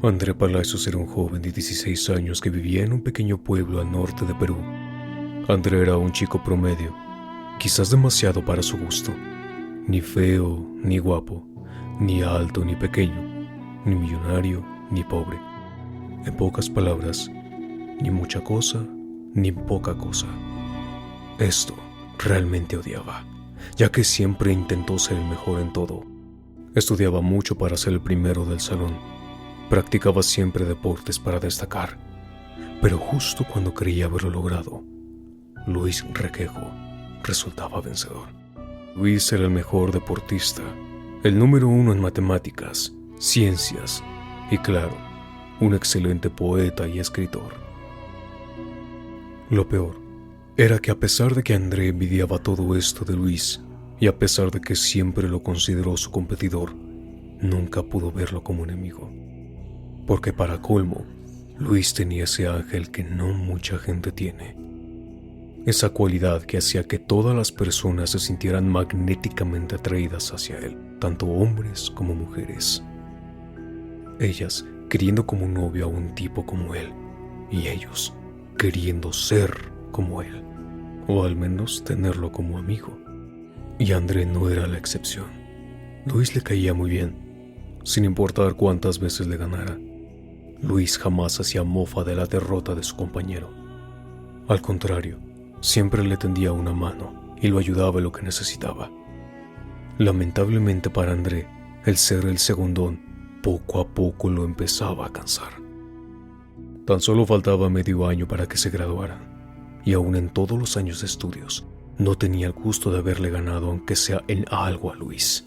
André Palacios era un joven de 16 años que vivía en un pequeño pueblo al norte de Perú. André era un chico promedio, quizás demasiado para su gusto. Ni feo, ni guapo, ni alto, ni pequeño, ni millonario, ni pobre. En pocas palabras, ni mucha cosa, ni poca cosa. Esto realmente odiaba, ya que siempre intentó ser el mejor en todo. Estudiaba mucho para ser el primero del salón. Practicaba siempre deportes para destacar. Pero justo cuando creía haberlo logrado, Luis Requejo resultaba vencedor. Luis era el mejor deportista, el número uno en matemáticas, ciencias y, claro, un excelente poeta y escritor. Lo peor era que a pesar de que André envidiaba todo esto de Luis, y a pesar de que siempre lo consideró su competidor, nunca pudo verlo como enemigo. Porque para colmo, Luis tenía ese ángel que no mucha gente tiene. Esa cualidad que hacía que todas las personas se sintieran magnéticamente atraídas hacia él, tanto hombres como mujeres. Ellas queriendo como novio a un tipo como él, y ellos queriendo ser como él, o al menos tenerlo como amigo. Y André no era la excepción. Luis le caía muy bien, sin importar cuántas veces le ganara. Luis jamás hacía mofa de la derrota de su compañero. Al contrario, siempre le tendía una mano y lo ayudaba en lo que necesitaba. Lamentablemente para André, el ser el segundón poco a poco lo empezaba a cansar. Tan solo faltaba medio año para que se graduaran, y aún en todos los años de estudios, no tenía el gusto de haberle ganado aunque sea en algo a Luis.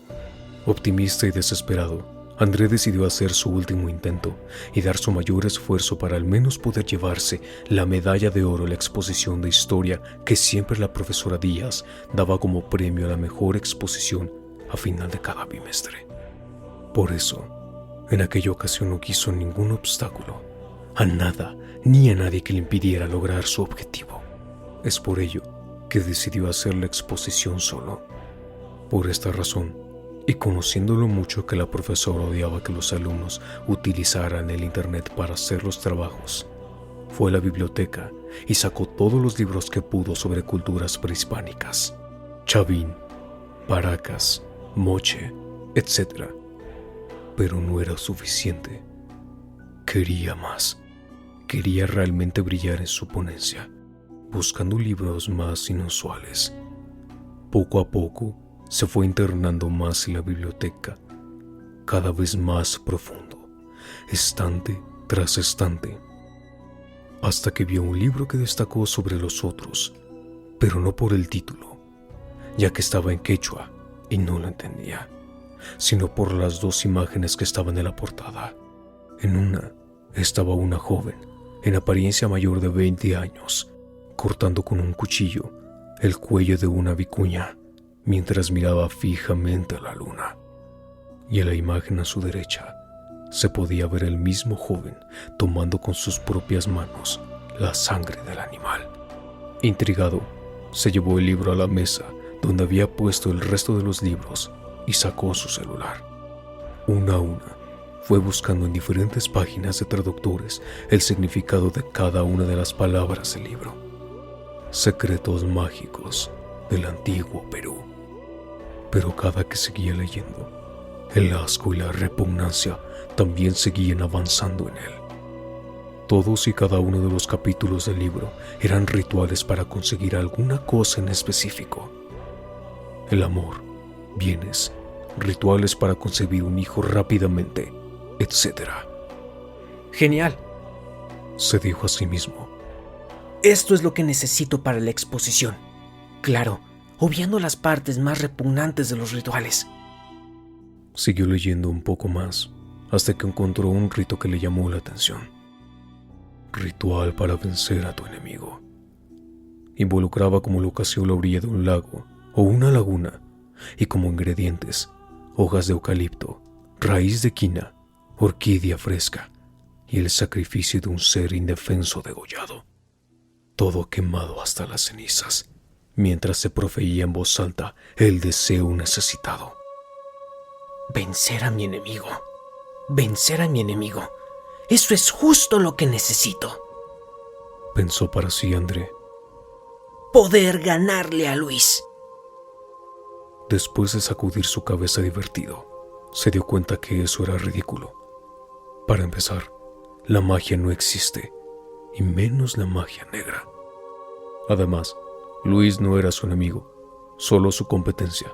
Optimista y desesperado, André decidió hacer su último intento y dar su mayor esfuerzo para al menos poder llevarse la medalla de oro en la exposición de historia que siempre la profesora Díaz daba como premio a la mejor exposición a final de cada bimestre. Por eso, en aquella ocasión no quiso ningún obstáculo, a nada ni a nadie que le impidiera lograr su objetivo. Es por ello que decidió hacer la exposición solo. Por esta razón, y conociendo lo mucho que la profesora odiaba que los alumnos utilizaran el internet para hacer los trabajos, fue a la biblioteca y sacó todos los libros que pudo sobre culturas prehispánicas, Chavín, Paracas, Moche, etc. Pero no era suficiente. Quería más. Quería realmente brillar en su ponencia, buscando libros más inusuales. Poco a poco, se fue internando más en la biblioteca, cada vez más profundo, estante tras estante, hasta que vio un libro que destacó sobre los otros, pero no por el título, ya que estaba en quechua y no lo entendía, sino por las dos imágenes que estaban en la portada. En una estaba una joven, en apariencia mayor de 20 años, cortando con un cuchillo el cuello de una vicuña, mientras miraba fijamente a la luna. Y en la imagen a su derecha se podía ver el mismo joven tomando con sus propias manos la sangre del animal. Intrigado, se llevó el libro a la mesa donde había puesto el resto de los libros y sacó su celular. Una a una fue buscando en diferentes páginas de traductores el significado de cada una de las palabras del libro. Secretos mágicos del antiguo Perú. Pero cada que seguía leyendo, el asco y la repugnancia también seguían avanzando en él. Todos y cada uno de los capítulos del libro eran rituales para conseguir alguna cosa en específico. El amor, bienes, rituales para concebir un hijo rápidamente, etc. Genial, Se dijo a sí mismo. esto es lo que necesito para la exposición. Claro, obviando las partes más repugnantes de los rituales. Siguió leyendo un poco más, hasta que encontró un rito que le llamó la atención. Ritual para vencer a tu enemigo. Involucraba como locación la orilla de un lago o una laguna, y como ingredientes, hojas de eucalipto, raíz de quina, orquídea fresca, y el sacrificio de un ser indefenso degollado. Todo quemado hasta las cenizas, mientras se profería en voz alta el deseo necesitado. Vencer a mi enemigo. Vencer a mi enemigo. Eso es justo lo que necesito. Pensó para sí André. Poder ganarle a Luis. Después de sacudir su cabeza divertido, se dio cuenta que eso era ridículo. Para empezar, la magia no existe, y menos la magia negra. Además, Luis no era su enemigo, solo su competencia.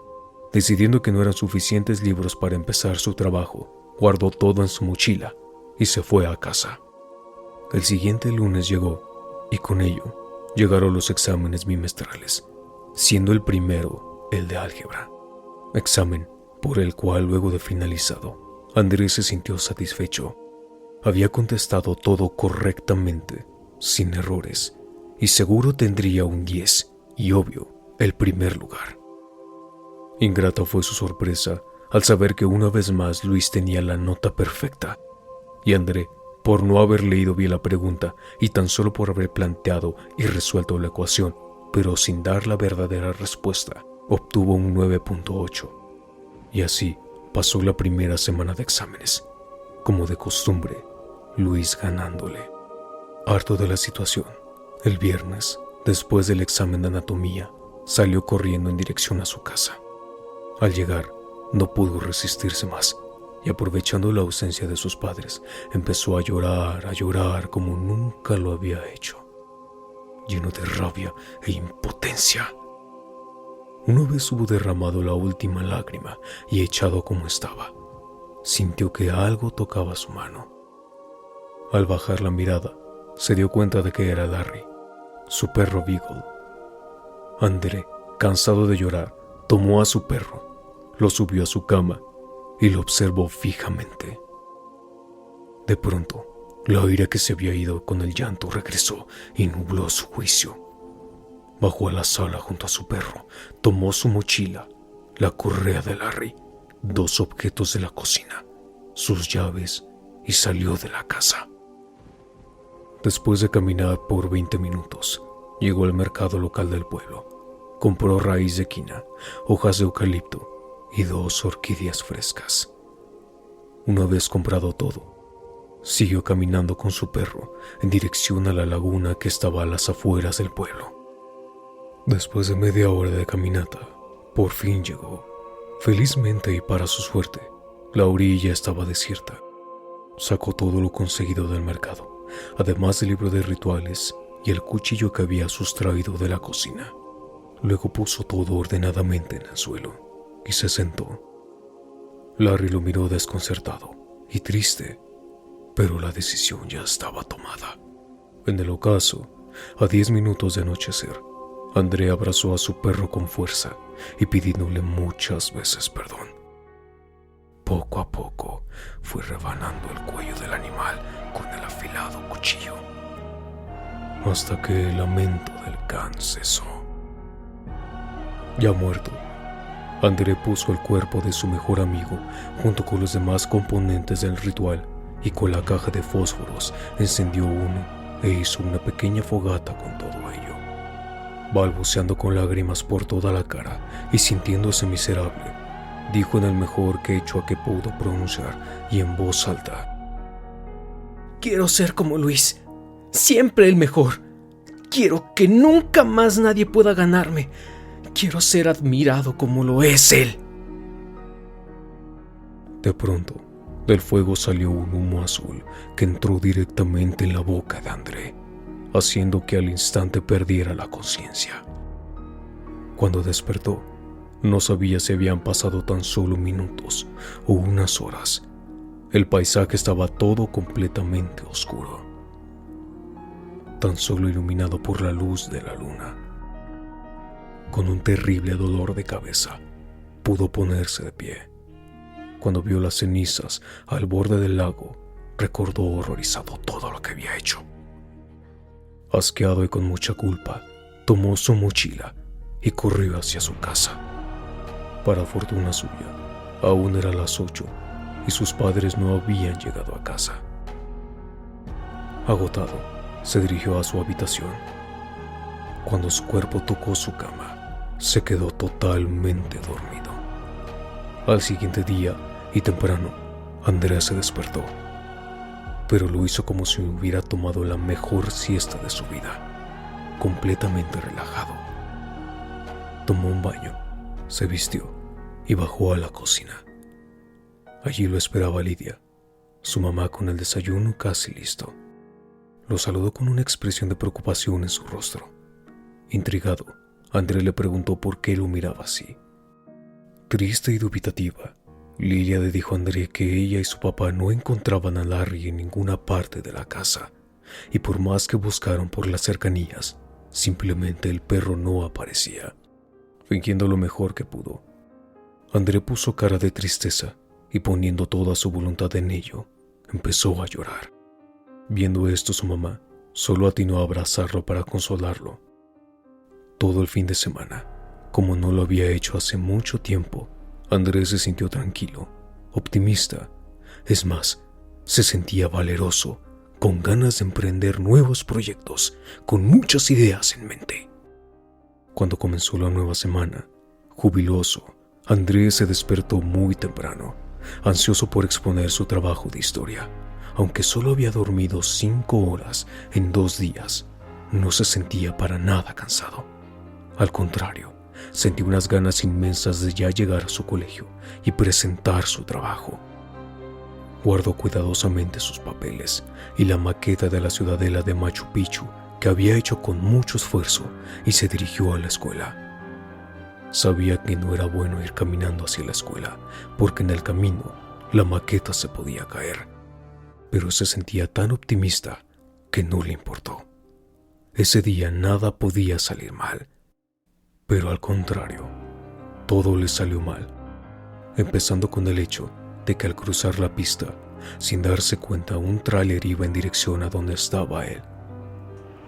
Decidiendo que no eran suficientes libros para empezar su trabajo, guardó todo en su mochila y se fue a casa. El siguiente lunes llegó, y con ello llegaron los exámenes bimestrales, siendo el primero el de álgebra. Examen por el cual, luego de finalizado, Andrés se sintió satisfecho. Había contestado todo correctamente, sin errores, y seguro tendría un 10 y, obvio, el primer lugar. Ingrata fue su sorpresa al saber que una vez más Luis tenía la nota perfecta, y André, por no haber leído bien la pregunta y tan solo por haber planteado y resuelto la ecuación, pero sin dar la verdadera respuesta, obtuvo un 9.8. Y así pasó la primera semana de exámenes, como de costumbre, Luis ganándole. Harto de la situación, el viernes, después del examen de anatomía, salió corriendo en dirección a su casa. Al llegar, no pudo resistirse más, y aprovechando la ausencia de sus padres, empezó a llorar como nunca lo había hecho, lleno de rabia e impotencia. Una vez hubo derramado la última lágrima y echado como estaba, sintió que algo tocaba su mano. Al bajar la mirada, se dio cuenta de que era Larry, su perro Beagle. André, cansado de llorar, tomó a su perro, lo subió a su cama y lo observó fijamente. De pronto, la ira que se había ido con el llanto regresó y nubló su juicio. Bajó a la sala junto a su perro, tomó su mochila, la correa de Larry, 2 objetos de la cocina, sus llaves y salió de la casa. Después de caminar por 20 minutos, llegó al mercado local del pueblo. Compró raíz de quina, hojas de eucalipto y 2 orquídeas frescas. Una vez comprado todo, siguió caminando con su perro en dirección a la laguna que estaba a las afueras del pueblo. Después de media hora de caminata, por fin llegó. Felizmente y para su suerte, la orilla estaba desierta. Sacó todo lo conseguido del mercado, además del libro de rituales y el cuchillo que había sustraído de la cocina. Luego puso todo ordenadamente en el suelo y se sentó. Larry lo miró desconcertado y triste, pero la decisión ya estaba tomada. En el ocaso, a 10 minutos de anochecer, André abrazó a su perro con fuerza y pidiéndole muchas veces perdón. Poco a poco fue rebanando el cuello del animal con el afilado cuchillo, hasta que el lamento del can cesó. Ya muerto, André puso el cuerpo de su mejor amigo junto con los demás componentes del ritual y con la caja de fósforos encendió uno e hizo una pequeña fogata con todo ello. Balbuceando con lágrimas por toda la cara y sintiéndose miserable, dijo en el mejor quechua que pudo pronunciar y en voz alta: Quiero ser como Luis, siempre el mejor. Quiero que nunca más nadie pueda ganarme. Quiero ser admirado como lo es él. De pronto, del fuego salió un humo azul que entró directamente en la boca de André, haciendo que al instante perdiera la conciencia. Cuando despertó, no sabía si habían pasado tan solo minutos o unas horas. El paisaje estaba todo completamente oscuro, tan solo iluminado por la luz de la luna. Con un terrible dolor de cabeza, pudo ponerse de pie. Cuando vio las cenizas al borde del lago, recordó horrorizado todo lo que había hecho. Asqueado y con mucha culpa, tomó su mochila y corrió hacia su casa. Para fortuna suya, aún eran las 8 y sus padres no habían llegado a casa. Agotado, se dirigió a su habitación. Cuando su cuerpo tocó su cama, se quedó totalmente dormido. Al siguiente día y temprano, Andrea se despertó. pero lo hizo como si hubiera tomado la mejor siesta de su vida, completamente relajado. Tomó un baño, se vistió y bajó a la cocina. Allí lo esperaba Lidia, su mamá, con el desayuno casi listo. Lo saludó con una expresión de preocupación en su rostro. Intrigado, André le preguntó por qué lo miraba así. Triste y dubitativa, Lidia le dijo a André que ella y su papá no encontraban a Larry en ninguna parte de la casa, y por más que buscaron por las cercanías, simplemente el perro no aparecía. Fingiendo lo mejor que pudo, André puso cara de tristeza y, poniendo toda su voluntad en ello, empezó a llorar. Viendo esto, su mamá solo atinó a abrazarlo para consolarlo. Todo el fin de semana, como no lo había hecho hace mucho tiempo, Andrés se sintió tranquilo, optimista. Es más, se sentía valeroso, con ganas de emprender nuevos proyectos, con muchas ideas en mente. Cuando comenzó la nueva semana, jubiloso, Andrés se despertó muy temprano, ansioso por exponer su trabajo de historia. Aunque solo había dormido 5 horas en 2 días, no se sentía para nada cansado. Al contrario, sentía unas ganas inmensas de ya llegar a su colegio y presentar su trabajo. Guardó cuidadosamente sus papeles y la maqueta de la ciudadela de Machu Picchu que había hecho con mucho esfuerzo y se dirigió a la escuela. Sabía que no era bueno ir caminando hacia la escuela, porque en el camino la maqueta se podía caer. Pero se sentía tan optimista que no le importó. Ese día nada podía salir mal. Pero al contrario, todo le salió mal, empezando con el hecho de que al cruzar la pista, sin darse cuenta, un tráiler iba en dirección a donde estaba él.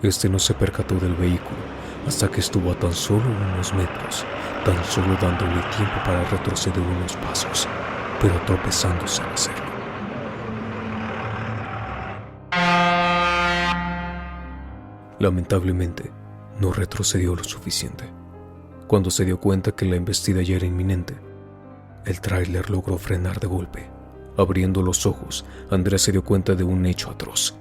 Este no se percató del vehículo hasta que estuvo a tan solo unos metros, tan solo dándole tiempo para retroceder unos pasos, pero tropezándose al hacerlo. Lamentablemente, no retrocedió lo suficiente. Cuando se dio cuenta que la embestida ya era inminente, el tráiler logró frenar de golpe. Abriendo los ojos, Andrés se dio cuenta de un hecho atroz.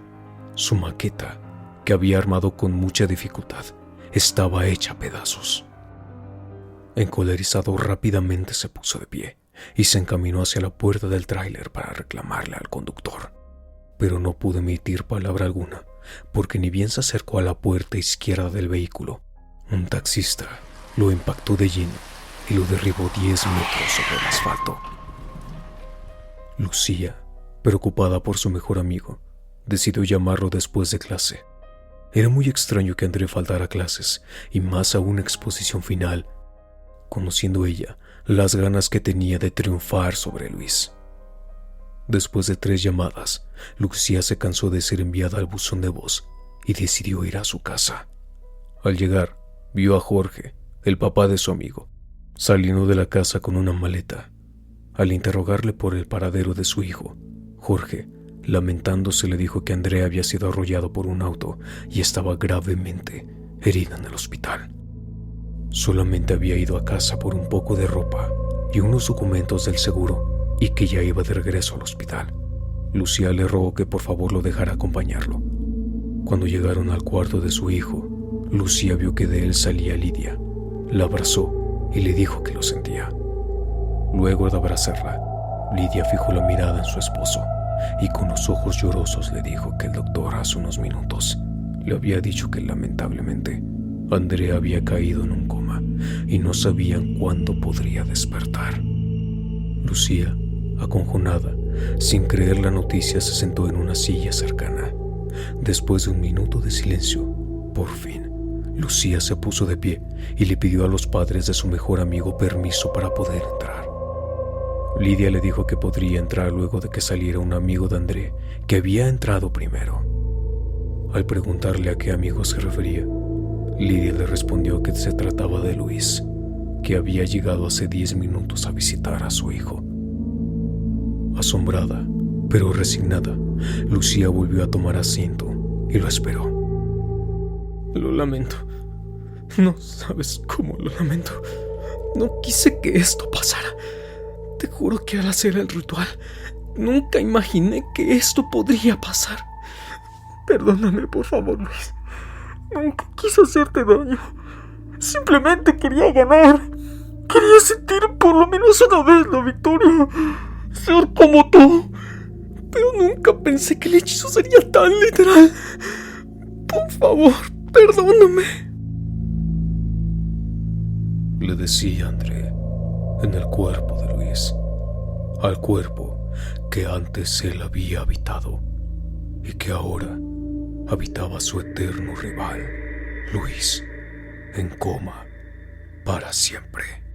Su maqueta, que había armado con mucha dificultad, estaba hecha a pedazos. Encolerizado, rápidamente se puso de pie y se encaminó hacia la puerta del tráiler para reclamarle al conductor. Pero no pudo emitir palabra alguna, porque ni bien se acercó a la puerta izquierda del vehículo, un taxista lo impactó de lleno y lo derribó 10 metros sobre el asfalto. Lucía, preocupada por su mejor amigo, decidió llamarlo después de clase. Era muy extraño que André faltara a clases, y más a una exposición final, conociendo ella las ganas que tenía de triunfar sobre Luis. Después de 3 llamadas, Lucía se cansó de ser enviada al buzón de voz y decidió ir a su casa. Al llegar, vio a Jorge, el papá de su amigo, saliendo de la casa con una maleta. Al interrogarle por el paradero de su hijo, Jorge, lamentándose, le dijo que Andrea había sido arrollado por un auto y estaba gravemente herida en el hospital. Solamente había ido a casa por un poco de ropa y unos documentos del seguro, y que ya iba de regreso al hospital. Lucía le rogó que por favor lo dejara acompañarlo. Cuando llegaron al cuarto de su hijo, Lucía vio que de él salía Lidia. La abrazó y le dijo que lo sentía. Luego de abrazarla, Lidia fijó la mirada en su esposo y con los ojos llorosos le dijo que el doctor hace unos minutos le había dicho que lamentablemente Andrea había caído en un coma y no sabían cuándo podría despertar. Lucía, aconjonada, sin creer la noticia, se sentó en una silla cercana. Después de un minuto de silencio, por fin, Lucía se puso de pie y le pidió a los padres de su mejor amigo permiso para poder entrar. Lidia le dijo que podría entrar luego de que saliera un amigo de André que había entrado primero. Al preguntarle a qué amigo se refería, Lidia le respondió que se trataba de Luis, que había llegado hace 10 minutos a visitar a su hijo. Asombrada, pero resignada, Lucía volvió a tomar asiento y lo esperó. Lo lamento. No sabes cómo lo lamento. No quise que esto pasara. Te juro que al hacer el ritual Nunca imaginé que esto podría pasar. Perdóname, por favor, Luis. Nunca quise hacerte daño. Simplemente quería ganar. Quería sentir por lo menos una vez la victoria. Ser como tú. Pero nunca pensé que el hechizo sería tan literal. Por favor, perdóname. Le decía André en el cuerpo de Luis, al cuerpo que antes él había habitado y que ahora habitaba su eterno rival, Luis, en coma para siempre.